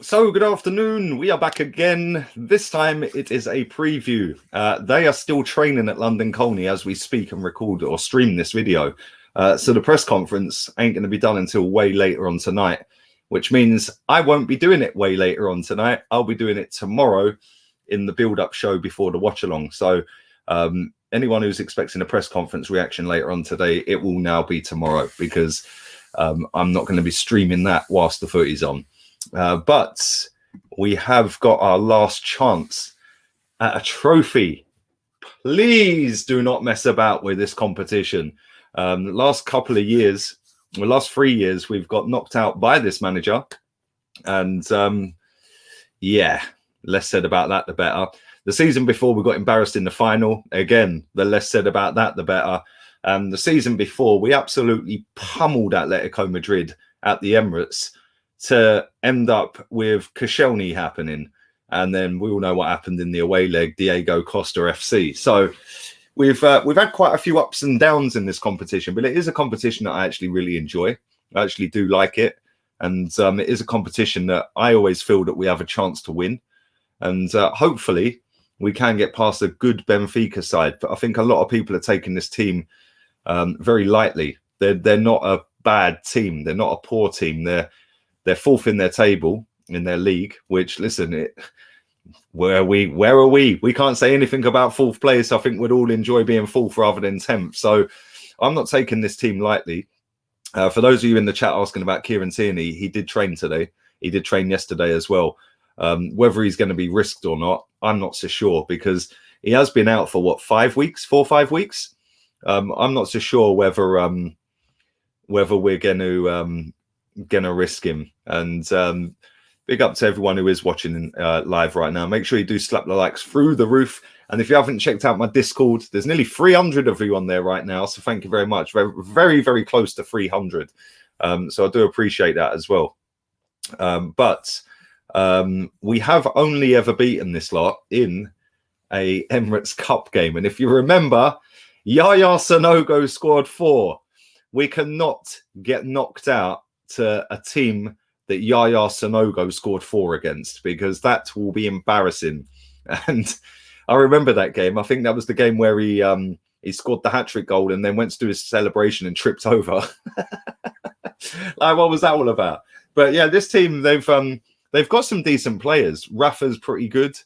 So, good afternoon. We are back again. This time it is a preview. They are still training at London Colney as we speak and record or stream this video. So the press conference ain't going to be done until way later on tonight, which means I won't be doing it way later on tonight. I'll be doing it tomorrow in the build-up show before the watch-along. So anyone who's expecting a press conference reaction later on today, it will now be tomorrow because I'm not going to be streaming that whilst the footy's on. But we have got our last chance at a trophy. Please do not mess about with this competition. The last couple of years, the last 3 years, we've got knocked out by this manager. And yeah, less said about that, the better. The season before, we got embarrassed in the final. Again, the less said about that, the better. The season before, we absolutely pummeled Atletico Madrid at the Emirates, to end up with Koscielny happening. And then we all know what happened in the away leg, Diego Costa FC. So we've had quite a few ups and downs in this competition, but it is a competition that I actually really enjoy. I actually do like it. And it is a competition that I always feel that we have a chance to win. And hopefully we can get past a good Benfica side. But I think a lot of people are taking this team very lightly. They're not a bad team. They're not a poor team. They're fourth in their table, in their league, which, listen, where are we? We can't say anything about fourth place. I think we'd all enjoy being fourth rather than 10th. So I'm not taking this team lightly. For those of you in the chat asking about Kieran Tierney, he did train today. He did train yesterday as well. Whether he's going to be risked or not, I'm not so sure, because he has been out for, what, 5 weeks? 4 or 5 weeks? I'm not so sure whether we're going to risk him. And big up to everyone who is watching live right now. Make sure you do slap the likes through the roof. And if you haven't checked out my Discord, there's nearly 300 of you on there right now, so thank you very much. Very, very, very close to 300. So I do appreciate that as well. But we have only ever beaten this lot in a Emirates Cup game. And if you remember, Yaya Sanogo scored 4. We cannot get knocked out to a team that Yaya Sanogo scored 4 against, because that will be embarrassing. And I remember that game. I think that was the game where he scored the hat-trick goal and then went to do his celebration and tripped over. Like, what was that all about? But yeah, this team, they've got some decent players. Rafa's pretty good.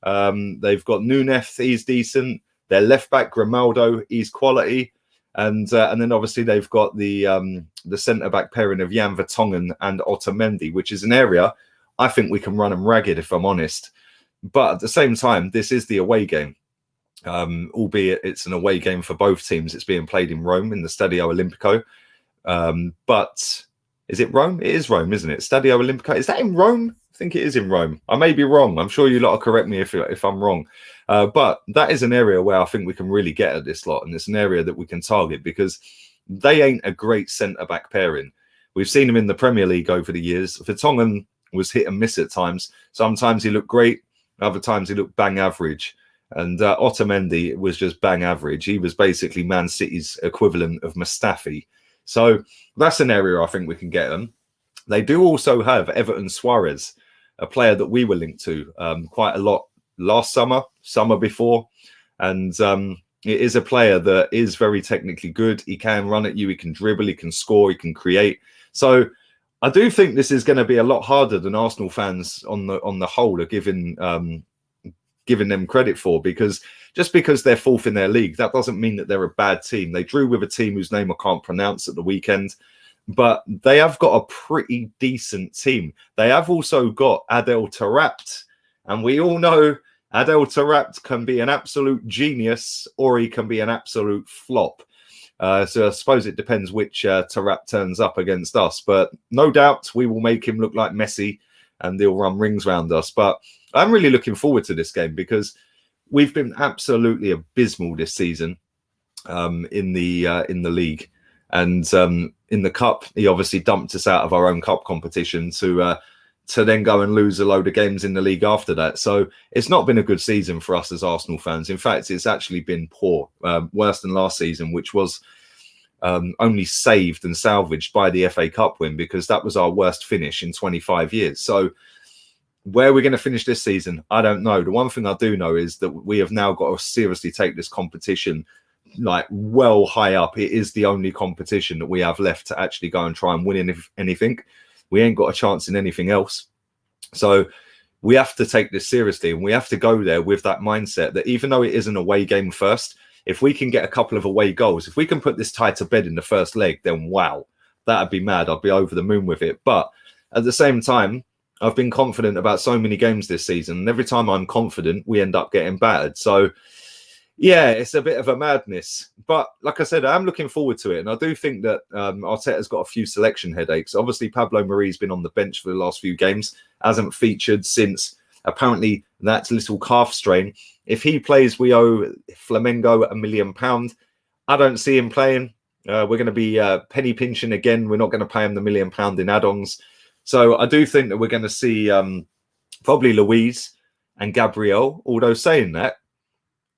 They've got Núñez, he's decent. Their left back Grimaldo, he's quality. And then obviously they've got the centre back pairing of Jan Vertonghen and Otamendi, which is an area I think we can run them ragged, if I'm honest. But at the same time, this is the away game, albeit it's an away game for both teams. It's being played in Rome in the Stadio Olimpico. But is it Rome? It is Rome, isn't it? Stadio Olimpico. Is that in Rome? I think it is in Rome. I may be wrong. I'm sure you lot will correct me if I'm wrong. But that is an area where I think we can really get at this lot. And it's an area that we can target, because they ain't a great centre-back pairing. We've seen them in the Premier League over the years. Vertonghen was hit and miss at times. Sometimes he looked great. Other times he looked bang average. And Otamendi was just bang average. He was basically Man City's equivalent of Mustafi. So that's an area I think we can get them. They do also have Everton Suarez, a player that we were linked to quite a lot last summer before. And it is a player that is very technically good. He can run at you. He can dribble. He can score. He can create. So I do think this is going to be a lot harder than Arsenal fans on the whole are giving them credit for, because just because they're fourth in their league, that doesn't mean that they're a bad team. They drew with a team whose name I can't pronounce at the weekend, but they have got a pretty decent team. They have also got Adel Taarabt, and we all know Adel Taarabt can be an absolute genius or he can be an absolute flop. So I suppose it depends which Taarabt turns up against us. But no doubt we will make him look like Messi and he'll run rings around us. But I'm really looking forward to this game, because we've been absolutely abysmal this season in the league. And in the cup, he obviously dumped us out of our own cup competition to then go and lose a load of games in the league after that. So it's not been a good season for us as Arsenal fans. In fact, it's actually been poor, worse than last season, which was only saved and salvaged by the FA Cup win, because that was our worst finish in 25 years. So Where we're going to finish this season, I don't know. The one thing I do know is that we have now got to seriously take this competition like well high up. It is the only competition that we have left to actually go and try and win anything. We ain't got a chance in anything else. So we have to take this seriously, and we have to go there with that mindset that even though it is an away game first, if we can get a couple of away goals, if we can put this tie to bed in the first leg, then wow, that'd be mad. I'd be over the moon with it. But at the same time, I've been confident about so many games this season, and every time I'm confident, we end up getting battered. So yeah, it's a bit of a madness. But like I said, I'm looking forward to it. And I do think that Arteta's got a few selection headaches. Obviously, Pablo Mari's been on the bench for the last few games, hasn't featured since apparently that little calf strain. If he plays, we owe Flamengo £1 million. I don't see him playing. We're going to be penny pinching again. We're not going to pay him the £1 million in add-ons. So I do think that we're going to see probably Luiz and Gabriel. Although saying that,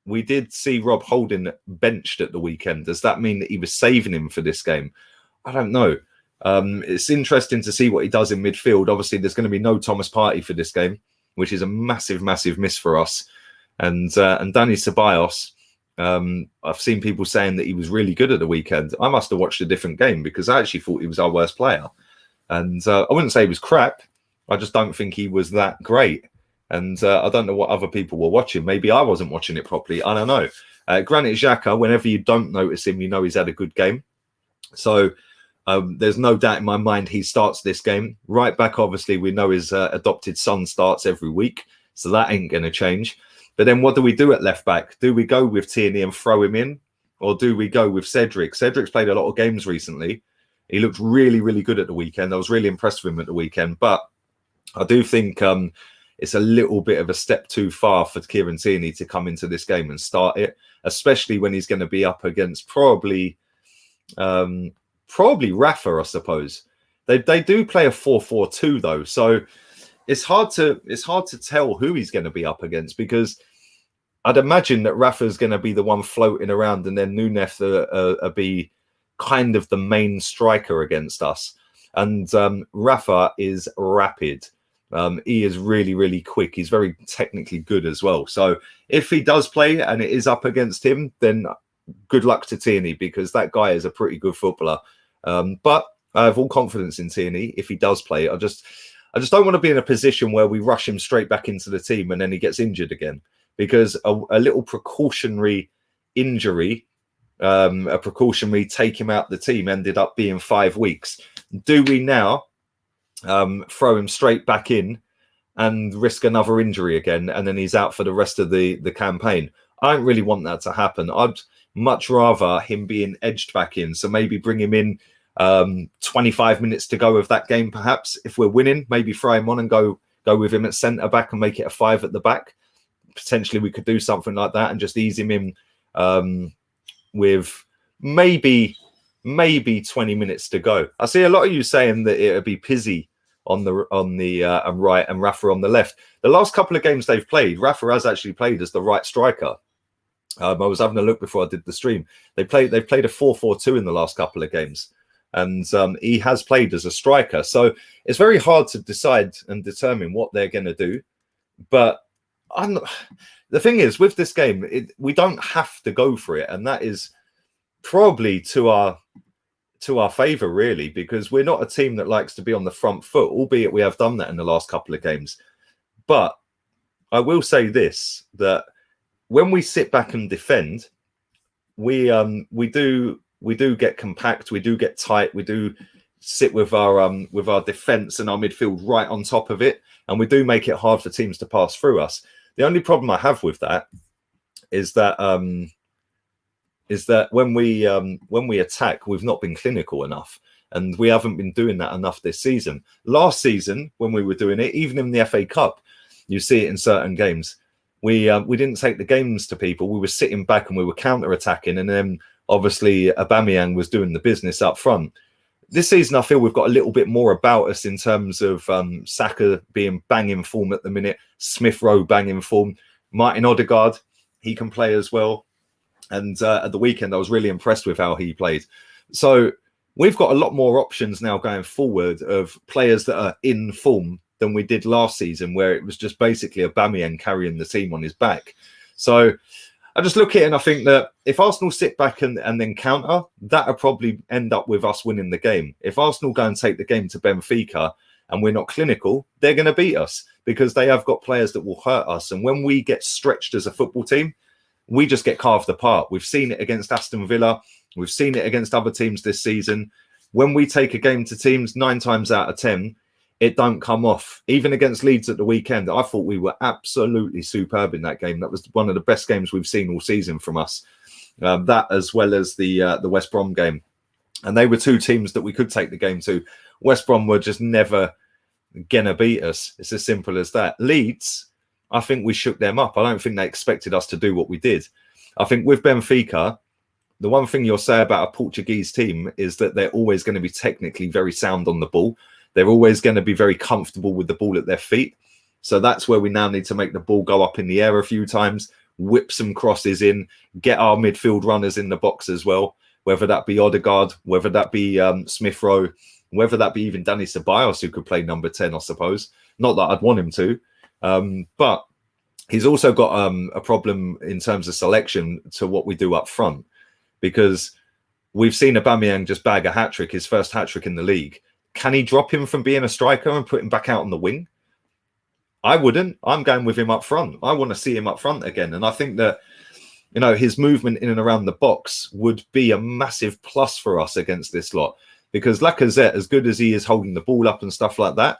we did see Rob Holding benched at the weekend. Does that mean that he was saving him for this game? I don't know. It's interesting to see what he does in midfield. Obviously, there's going to be no Thomas Partey for this game, which is a massive, massive miss for us. And Danny Ceballos, I've seen people saying that he was really good at the weekend. I must have watched a different game because I actually thought he was our worst player. And I wouldn't say he was crap. I just don't think he was that great. And I don't know what other people were watching. Maybe I wasn't watching it properly. I don't know. Granit Xhaka, whenever you don't notice him, you know he's had a good game. So there's no doubt in my mind he starts this game. Right back, obviously, we know his adopted son starts every week. So that ain't going to change. But then what do we do at left back? Do we go with Tierney and throw him in? Or do we go with Cedric? Cedric's played a lot of games recently. He looked really, really good at the weekend. I was really impressed with him at the weekend. But I do think it's a little bit of a step too far for Kieran Tierney to come into this game and start it, especially when he's going to be up against probably Rafa, I suppose. They do play a 4-4-2 though, so it's hard to tell who he's going to be up against, because I'd imagine that Rafa's going to be the one floating around, and then Núñez be kind of the main striker against us. And Rafa is rapid. He is really, really quick. He's very technically good as well. So if he does play and it is up against him, then good luck to Tierney, because that guy is a pretty good footballer. But I have all confidence in Tierney if he does play. I just don't want to be in a position where we rush him straight back into the team and then he gets injured again, because a little precautionary injury, a precautionary take him out the team ended up being 5 weeks. Do we now throw him straight back in and risk another injury again, and then he's out for the rest of the campaign? I don't really want that to happen. I'd much rather him being edged back in. So maybe bring him in 25 minutes to go of that game, perhaps. If we're winning, maybe throw him on and go with him at centre back and make it a 5 at the back. Potentially we could do something like that and just ease him in with maybe 20 minutes to go. I see a lot of you saying that it would be Pizzi on the right and Rafa on the left. The last couple of games they've played, Rafa has actually played as the right striker. I was having a look before I did the stream. They've played a 4-4-2 in the last couple of games, and he has played as a striker. So it's very hard to decide and determine what they're going to do. But the thing is, with this game, we don't have to go for it, and that is probably to our favour, really, because we're not a team that likes to be on the front foot, albeit we have done that in the last couple of games. But I will say this, that when we sit back and defend, we do get compact, we do get tight, we do sit with our defence and our midfield right on top of it, and we do make it hard for teams to pass through us. The only problem I have with that is that when we attack, we've not been clinical enough, and we haven't been doing that enough this season. Last season, when we were doing it, even in the FA Cup, you see it in certain games. We didn't take the games to people. We were sitting back and we were counter-attacking, and then obviously Aubameyang was doing the business up front. This season, I feel we've got a little bit more about us in terms of Saka being banging form at the minute, Smith Rowe banging form, Martin Odegaard, he can play as well. And at the weekend, I was really impressed with how he played. So we've got a lot more options now going forward of players that are in form than we did last season, where it was just basically Aubameyang carrying the team on his back. So I just look at it and I think that if Arsenal sit back and then counter, that'll probably end up with us winning the game. If Arsenal go and take the game to Benfica and we're not clinical, they're going to beat us because they have got players that will hurt us. And when we get stretched as a football team, we just get carved apart. We've seen it against Aston Villa. We've seen it against other teams this season. When we take a game to teams, 9 times out of 10, it don't come off. Even against Leeds at the weekend, I thought we were absolutely superb in that game. That was one of the best games we've seen all season from us. That as well as the West Brom game. And they were 2 teams that we could take the game to. West Brom were just never going to beat us. It's as simple as that. Leeds, I think we shook them up. I don't think they expected us to do what we did. I think with Benfica, the one thing you'll say about a Portuguese team is that they're always going to be technically very sound on the ball. They're always going to be very comfortable with the ball at their feet. So that's where we now need to make the ball go up in the air a few times, whip some crosses in, get our midfield runners in the box as well, whether that be Odegaard, whether that be Smith Rowe, whether that be even Danny Ceballos, who could play number 10, I suppose. Not that I'd want him to. But he's also got a problem in terms of selection to what we do up front, because we've seen Aubameyang just bag a hat-trick, his first hat-trick in the league. Can he drop him from being a striker and put him back out on the wing? I wouldn't. I'm going with him up front. I want to see him up front again. And I think that, you know, his movement in and around the box would be a massive plus for us against this lot. Because Lacazette, as good as he is holding the ball up and stuff like that,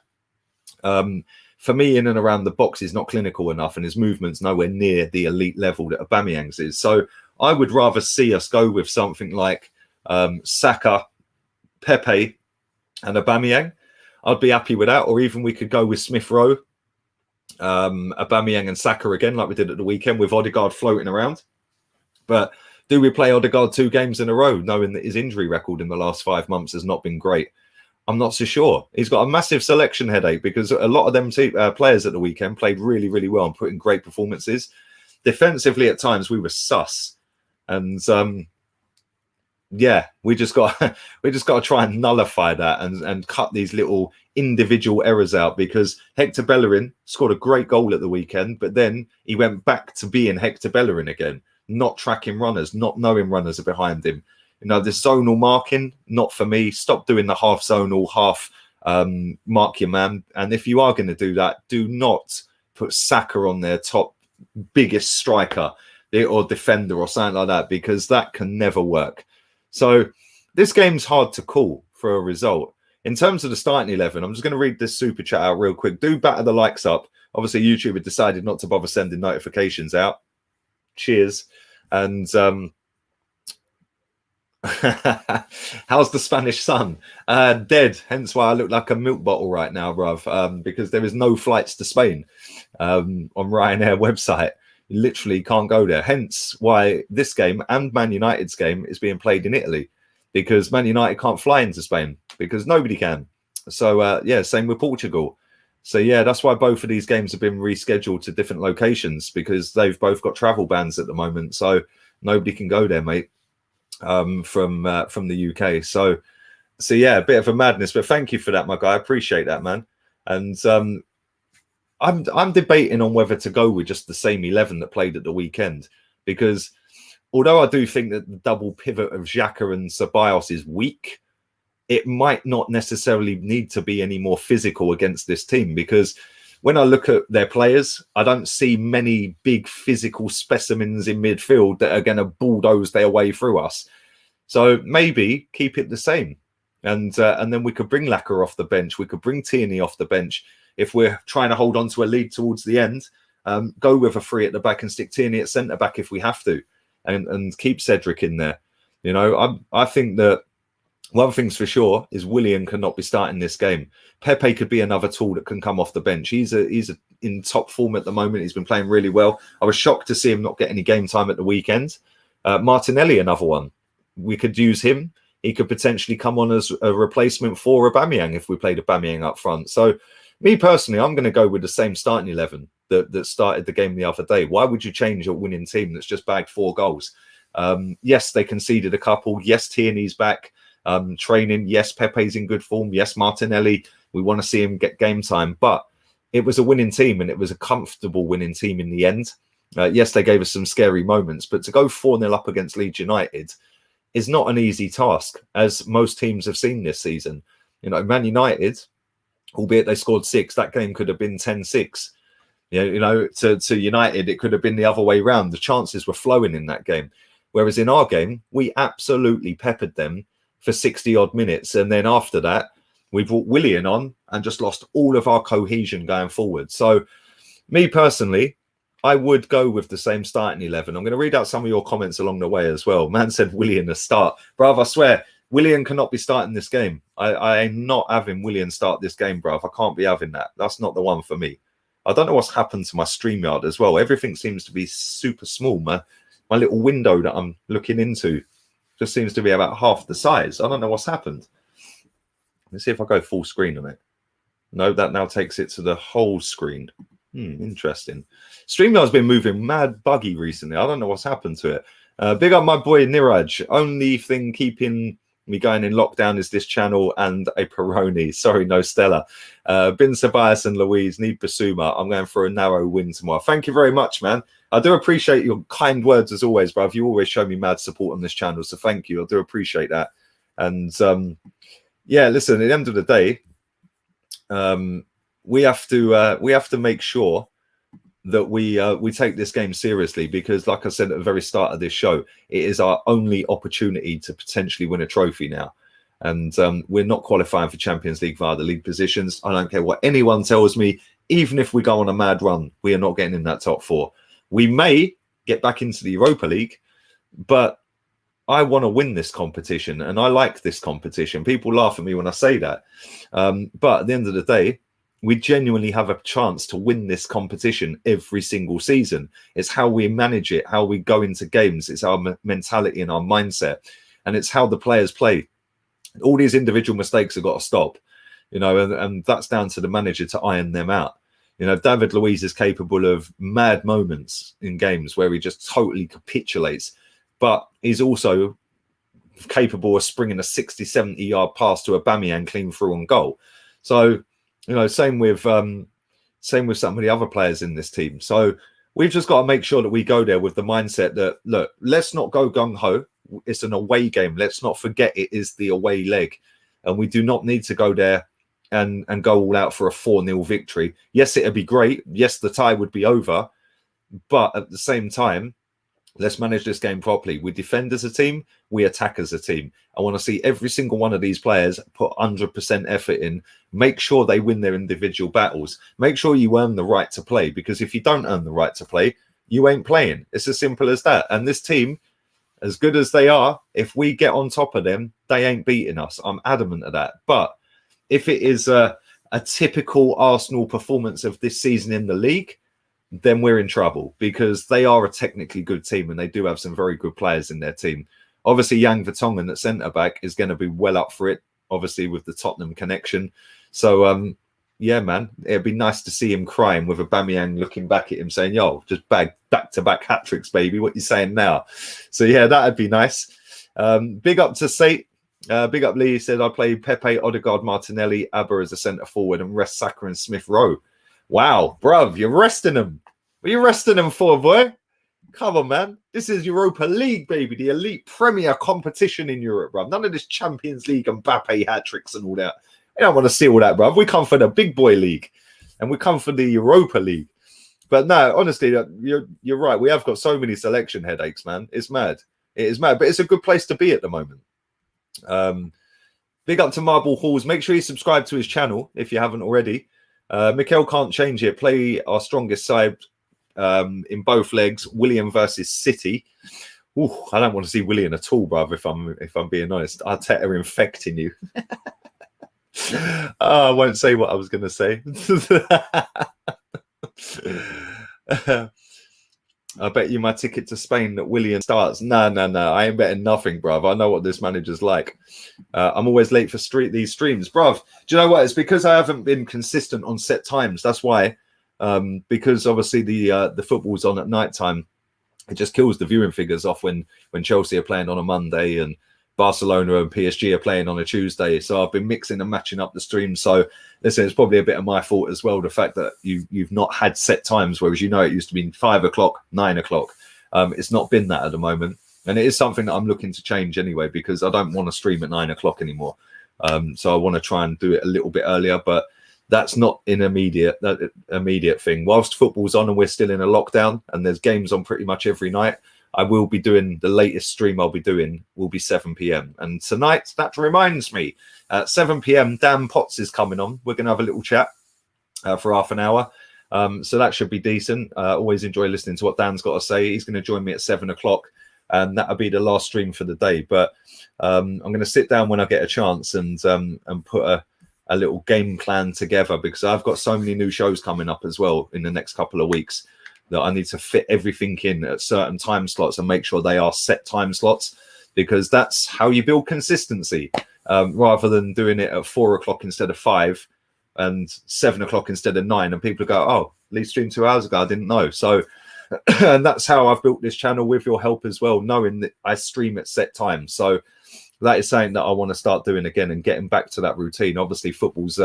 for me, in and around the box, is not clinical enough, and his movement's nowhere near the elite level that Aubameyang's is. So I would rather see us go with something like Saka, Pepe, and Aubameyang. I'd be happy with that. Or even we could go with Smith Rowe, Aubameyang and Saka again, like we did at the weekend, with Odegaard floating around. But do we play Odegaard 2 games in a row, knowing that his injury record in the last 5 months has not been great? I'm not so sure. He's got a massive selection headache, because a lot of them players at the weekend played really, really well and put in great performances. Defensively, at times, we were sus. And yeah, we just got to try and nullify that and cut these little individual errors out, because Hector Bellerin scored a great goal at the weekend, but then he went back to being Hector Bellerin again, not tracking runners, not knowing runners are behind him. You know, this zonal marking, not for me. Stop doing the half zonal, half mark your man. And if you are going to do that, do not put Saka on their top biggest striker or defender or something like that, because that can never work. So this game's hard to call for a result. In terms of the starting 11, I'm just going to read this super chat out real quick. Do batter the likes up. Obviously, YouTube had decided not to bother sending notifications out. Cheers. And how's the Spanish sun? Dead. Hence why I look like a milk bottle right now, bruv, because there is no flights to Spain on Ryanair website. You literally can't go there. Hence why this game and Man United's game is being played in Italy, because Man United can't fly into Spain because nobody can. So, yeah, same with Portugal. So, yeah, that's why both of these games have been rescheduled to different locations, because they've both got travel bans at the moment. So nobody can go there, mate, from the UK. So yeah, a bit of a madness. But thank you for that, my guy. I appreciate that, man. And I'm debating on whether to go with just the same 11 that played at the weekend, because although I do think that the double pivot of Xhaka and Ceballos is weak, it might not necessarily need to be any more physical against this team, because when I look at their players, I don't see many big physical specimens in midfield that are going to bulldoze their way through us. So maybe keep it the same. And then we could bring Laka off the bench. We could bring Tierney off the bench. If we're trying to hold on to a lead towards the end, go with a 3 at the back and stick Tierney at centre-back if we have to, and keep Cedric in there. You know, I think that one thing's for sure is Willian cannot be starting this game. Pepe could be another tool that can come off the bench. He's in top form at the moment. He's been playing really well. I was shocked to see him not get any game time at the weekend. Martinelli, another one. We could use him. He could potentially come on as a replacement for Aubameyang if we played Aubameyang up front. So me personally, I'm going to go with the same starting 11 that started the game the other day. Why would you change a winning team that's just bagged 4 goals? Yes, they conceded a couple. Yes, Tierney's back. Training. Yes, Pepe's in good form. Yes, Martinelli, we want to see him get game time. But it was a winning team, and it was a comfortable winning team in the end. Yes, they gave us some scary moments, but to go 4-0 up against Leeds United is not an easy task, as most teams have seen this season. You know, Man United, albeit they scored 6, that game could have been 10-6. You know, to United, it could have been the other way round. The chances were flowing in that game. Whereas in our game, we absolutely peppered them for 60-odd minutes. And then after that, we brought Willian on and just lost all of our cohesion going forward. So me personally, I would go with the same starting 11. I'm going to read out some of your comments along the way as well. Man said Willian to start. Bruv, I swear, Willian cannot be starting this game. I am not having Willian start this game, bruv. I can't be having that. That's not the one for me. I don't know what's happened to my StreamYard as well. Everything seems to be super small. My little window that I'm looking into just seems to be about half the size. I don't know what's happened. Let's see if I go full screen on it. No, that now takes it to the whole screen. Interesting. StreamYard's been moving mad buggy recently. I don't know what's happened to it. Big up my boy Niraj. Only thing keeping me going in lockdown is this channel and a Peroni. Sorry, no Stella. Bin Ceballos and Louise need Basuma. I'm going for a narrow win tomorrow. Thank you very much, man. I do appreciate your kind words as always, bruv. You always show me mad support on this channel, so thank you. I do appreciate that. And yeah, listen. At the end of the day, we have to make sure that we take this game seriously, because like I said at the very start of this show, it is our only opportunity to potentially win a trophy now. And we're not qualifying for Champions League via the league positions. I don't care what anyone tells me. Even if we go on a mad run, we are not getting in that top 4. We may get back into the Europa League, but I want to win this competition, and I like this competition. People laugh at me when I say that. But at the end of the day, we genuinely have a chance to win this competition every single season. It's how we manage it, how we go into games. It's our mentality and our mindset, and it's how the players play. All these individual mistakes have got to stop, you know, and that's down to the manager to iron them out. You know, David Luiz is capable of mad moments in games where he just totally capitulates, but he's also capable of springing a 60, 70-yard pass to Aubameyang clean through on goal. So, you know, same with some of the other players in this team. So we've just got to make sure that we go there with the mindset that, look, let's not go gung-ho. It's an away game. Let's not forget it is the away leg. And we do not need to go there and go all out for a 4-0 victory. Yes, it'd be great. Yes, the tie would be over. But at the same time, let's manage this game properly. We defend as a team. We attack as a team. I want to see every single one of these players put 100% effort in. Make sure they win their individual battles. Make sure you earn the right to play, because if you don't earn the right to play, you ain't playing. It's as simple as that. And this team, as good as they are, if we get on top of them, they ain't beating us. I'm adamant of that. But if it is a typical Arsenal performance of this season in the league, then we're in trouble, because they are a technically good team and they do have some very good players in their team. Obviously, Yang Vertonghen at centre-back is going to be well up for it, obviously, with the Tottenham connection. So, yeah, man, it'd be nice to see him crying with Aubameyang looking back at him saying, yo, just back-to-back hat-tricks, baby. What you saying now? So, yeah, that'd be nice. Big up to Sate. Big up Lee. He said, I play Pepe, Odegaard, Martinelli, Abba as a centre-forward and rest Saka and Smith-Rowe. Wow, bruv, you're resting them. What are you resting them for, boy? Come on, man. This is Europa League, baby. The elite premier competition in Europe, bruv. None of this Champions League and Mbappe hat-tricks and all that. I don't want to see all that, bruv. We come for the big boy league. And we come for the Europa League. But no, honestly, you're right. We have got so many selection headaches, man. It's mad. It is mad. But it's a good place to be at the moment. Big up to Marble Halls. Make sure you subscribe to his channel if you haven't already. Mikel can't change it. Play our strongest side in both legs. Willian versus City. Ooh, I don't want to see Willian at all, bruv, if I'm being honest. Arteta infecting you. I won't say what I was going to say. I bet you my ticket to Spain that Willian starts. No. I ain't betting nothing, bruv. I know what this manager's like. I'm always late for these streams. Bruv, do you know what? It's because I haven't been consistent on set times. That's why. Because obviously the football's on at night time. It just kills the viewing figures off when Chelsea are playing on a Monday. Barcelona and PSG are playing on a Tuesday, so I've been mixing and matching up the streams. So listen, it's probably a bit of my fault as well, the fact that you've not had set times, whereas it used to be 5 o'clock, 9 o'clock. It's not been that at the moment, and it is something that I'm looking to change anyway, because I don't want to stream at 9 o'clock anymore. So I want to try and do it a little bit earlier, but that's not an immediate thing. Whilst football's on and we're still in a lockdown and there's games on pretty much every night, I will be doing the latest stream I'll be doing will be 7 p.m. And tonight, that reminds me, at 7 p.m, Dan Potts is coming on. We're going to have a little chat for half an hour. So that should be decent. Always enjoy listening to what Dan's got to say. He's going to join me at 7 o'clock, and that'll be the last stream for the day. But I'm going to sit down when I get a chance and put a little game plan together, because I've got so many new shows coming up as well in the next couple of weeks that I need to fit everything in at certain time slots and make sure they are set time slots, because that's how you build consistency, rather than doing it at 4 o'clock instead of 5 and 7 o'clock instead of 9. And people go, oh, Lee streamed 2 hours ago, I didn't know. So, and that's how I've built this channel with your help as well, knowing that I stream at set times. So that is something that I want to start doing again and getting back to that routine. Obviously, football's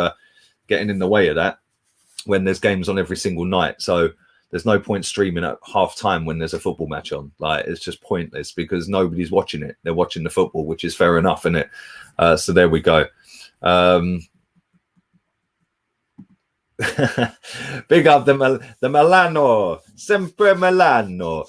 getting in the way of that when there's games on every single night. So there's no point streaming at half time when there's a football match on. Like, it's just pointless because nobody's watching it. They're watching the football, which is fair enough, isn't it? So there we go. Big up the Milano, sempre Milano.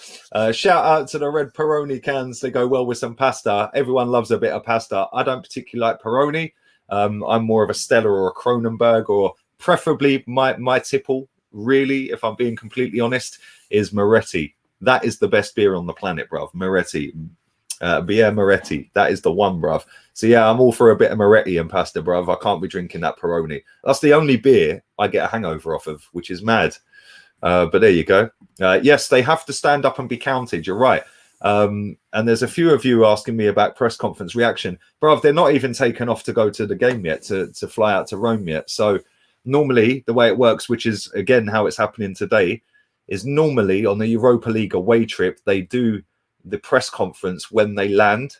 Shout out to the red Peroni cans. They go well with some pasta. Everyone loves a bit of pasta. I don't particularly like Peroni. I'm more of a Stella or a Kronenberg, or preferably my tipple, really, if I'm being completely honest, is Moretti. That is the best beer on the planet, bruv. Moretti. Beer Moretti. That is the one, bruv. So yeah, I'm all for a bit of Moretti and pasta, bruv. I can't be drinking that Peroni. That's the only beer I get a hangover off of, which is mad. But there you go. Yes, they have to stand up and be counted. You're right. And there's a few of you asking me about press conference reaction. Bruv, they're not even taken off to go to the game yet, to fly out to Rome yet. So normally the way it works, which is again how it's happening today, is normally on the Europa League away trip, they do the press conference when they land,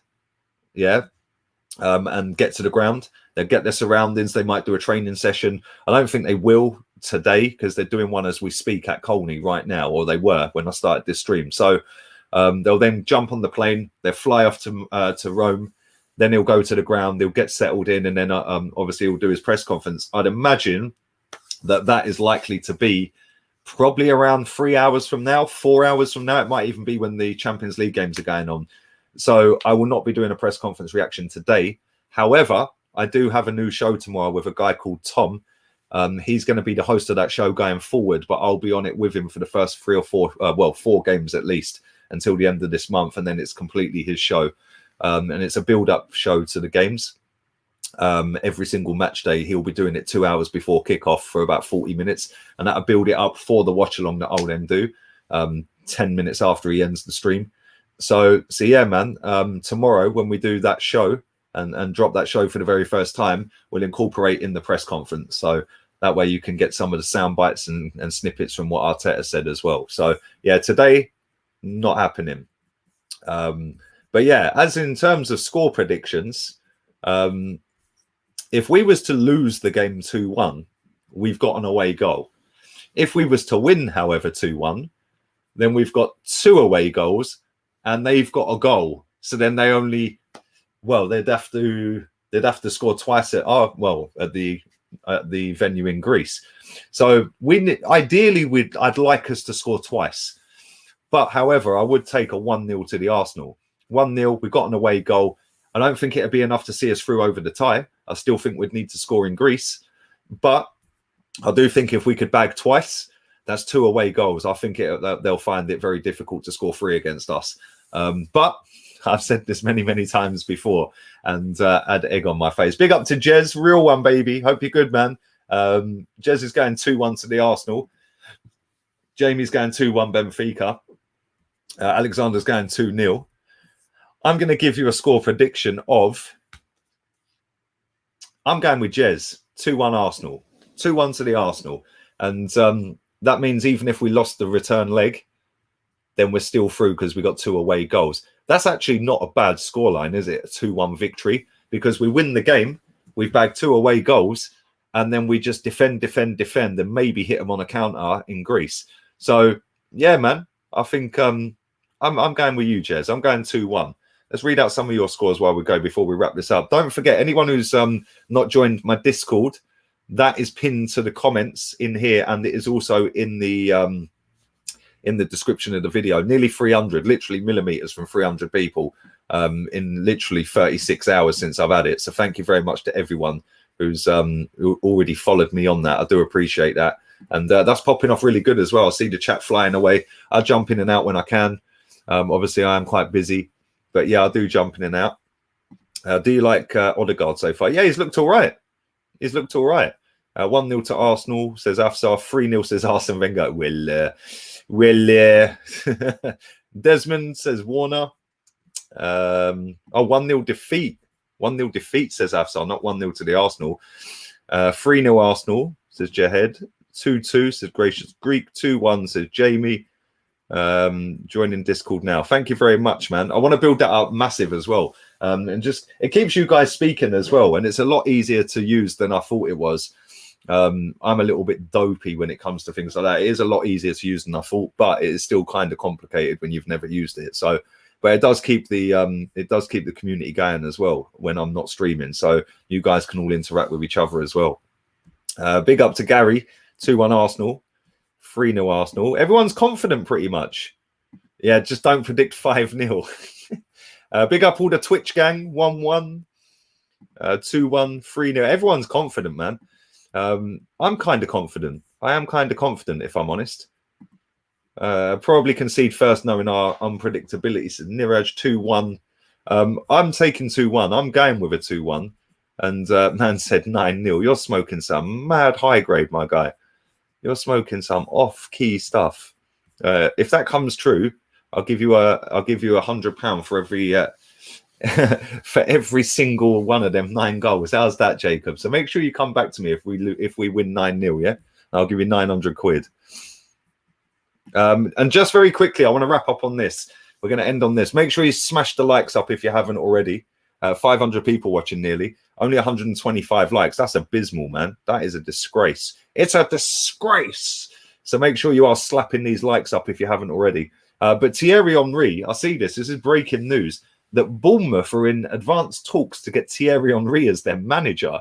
and get to the ground. They'll get their surroundings. They might do a training session. I don't think they will today, because they're doing one as we speak at Colney right now, or they were when I started this stream. So they'll then jump on the plane. They'll fly off to Rome. Then he'll go to the ground. They'll get settled in, and then obviously he'll do his press conference. I'd imagine that is likely to be probably around 3 hours from now, 4 hours from now. It might even be when the Champions League games are going on. So I will not be doing a press conference reaction today. However, I do have a new show tomorrow with a guy called Tom. He's going to be the host of that show going forward, but I'll be on it with him for the first 3 or 4, 4 games at least, until the end of this month. And then it's completely his show. And it's a build-up show to the games. Every single match day, he'll be doing it 2 hours before kickoff for about 40 minutes, and that'll build it up for the watch along that I'll then do 10 minutes after he ends the stream. So yeah, man, tomorrow when we do that show and drop that show for the very first time, we'll incorporate in the press conference. So that way you can get some of the sound bites and snippets from what Arteta said as well. So yeah, today not happening. But yeah, as in terms of score predictions, if we was to lose the game 2-1, we've got an away goal. If we was to win, however, 2-1, then we've got 2 away goals and they've got a goal. So then they only, they'd have to score twice at the venue in Greece. So ideally I'd like us to score twice. But however, I would take a 1-0 to the Arsenal. 1-0, we've got an away goal. I don't think it'd be enough to see us through over the tie. I still think we'd need to score in Greece. But I do think if we could bag twice, that's 2 away goals. I think they'll find it very difficult to score 3 against us. But I've said this many, many times before and had egg on my face. Big up to Jez, real one, baby. Hope you're good, man. Jez is going 2-1 to the Arsenal. Jamie's going 2-1 Benfica. Alexander's going 2-0. I'm going to give you a score prediction of... I'm going with Jez, 2-1 Arsenal. 2-1 to the Arsenal. And that means even if we lost the return leg, then we're still through because we got 2 away goals. That's actually not a bad scoreline, is it? A 2-1 victory, because we win the game, we've bagged 2 away goals, and then we just defend, and maybe hit them on a counter in Greece. So yeah, man, I think I'm going with you, Jez. I'm going 2-1. Let's read out some of your scores while we go before we wrap this up. Don't forget, anyone who's not joined my Discord, that is pinned to the comments in here, and it is also in the description of the video. Nearly 300, literally millimeters from 300 people in literally 36 hours since I've had it. So thank you very much to everyone who's who already followed me on that. I do appreciate that. And that's popping off really good as well. I see the chat flying away. I jump in and out when I can. Obviously, I am quite busy. But yeah, I do jump in and out. Do you like Odegaard so far? Yeah, he's looked all right. 1-0 to Arsenal, says Afsar. 3-0, says Arsene Wenger. Desmond, says Warner. 1-0 defeat. 1-0 defeat, says Afsar, not 1-0 to the Arsenal. 3-0 Arsenal, says Jahed. 2-2, says Gracious Greek. 2-1, says Jamie. Joining Discord now. Thank you very much, man. I want to build that up massive as well. And just, it keeps you guys speaking as well. And it's a lot easier to use than I thought it was. I'm a little bit dopey when it comes to things like that. It is a lot easier to use than I thought, but it is still kind of complicated when you've never used it. So, but it does keep the community going as well when I'm not streaming. So you guys can all interact with each other as well. Big up to Gary. 2-1 Arsenal. 3-0 Arsenal. Everyone's confident pretty much. Yeah, just don't predict 5-0. Big up all the Twitch gang. 1-1, 2-1, 3-0. Everyone's confident, man. I'm kind of confident. I am kind of confident, if I'm honest. Probably concede first, knowing our unpredictability. So Niraj 2-1. I'm taking 2-1. I'm going with a 2-1. And man said 9-0. You're smoking some mad high grade, my guy. You're smoking some off-key stuff. If that comes true, I'll give you £100 for every for every single one of them 9 goals. How's that, Jacob? So make sure you come back to me if we win 9-0. Yeah, I'll give you 900 quid. And just very quickly, I want to wrap up on this. We're going to end on this. Make sure you smash the likes up if you haven't already. 500 people watching nearly. Only 125 likes. That's abysmal, man. That is a disgrace. It's a disgrace. So make sure you are slapping these likes up if you haven't already. But Thierry Henry, I see this. This is breaking news that Bournemouth are in advanced talks to get Thierry Henry as their manager.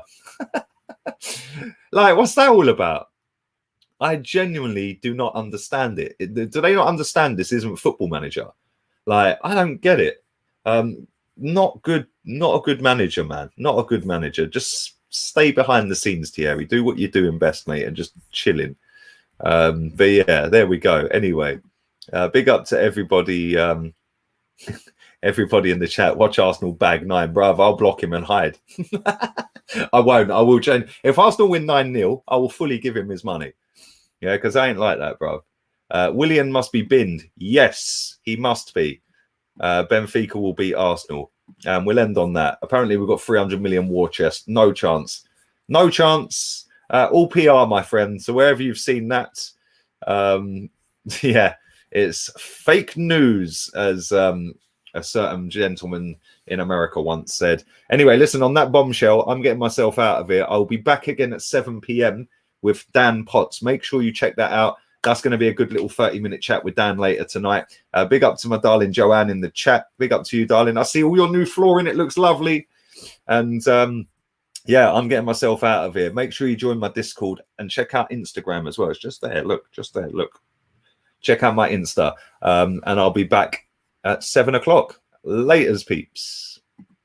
Like, what's that all about? I genuinely do not understand it. Do they not understand this isn't Football Manager? Like, I don't get it. Not good. Not a good manager, man. Not a good manager. Just stay behind the scenes, Thierry. Do what you're doing best, mate, and just chilling. But yeah, there we go. Anyway, big up to everybody. Everybody in the chat. Watch Arsenal bag 9, bruv. I'll block him and hide. I won't. I will change. If Arsenal win 9-0, I will fully give him his money. Yeah, because I ain't like that, bruv. Willian must be binned. Yes, he must be. Benfica will beat Arsenal. And we'll end on that. Apparently, we've got 300 million war chest. No chance. No chance. All PR, my friend. So wherever you've seen that, yeah, it's fake news, as a certain gentleman in America once said. Anyway, listen, on that bombshell, I'm getting myself out of here. I'll be back again at 7 p.m. with Dan Potts. Make sure you check that out. That's going to be a good little 30-minute chat with Dan later tonight. Big up to my darling Joanne in the chat. Big up to you, darling. I see all your new flooring. It looks lovely. And yeah, I'm getting myself out of here. Make sure you join my Discord and check out Instagram as well. It's just there. Look, just there. Look. Check out my Insta. And I'll be back at 7 o'clock. Laters, peeps.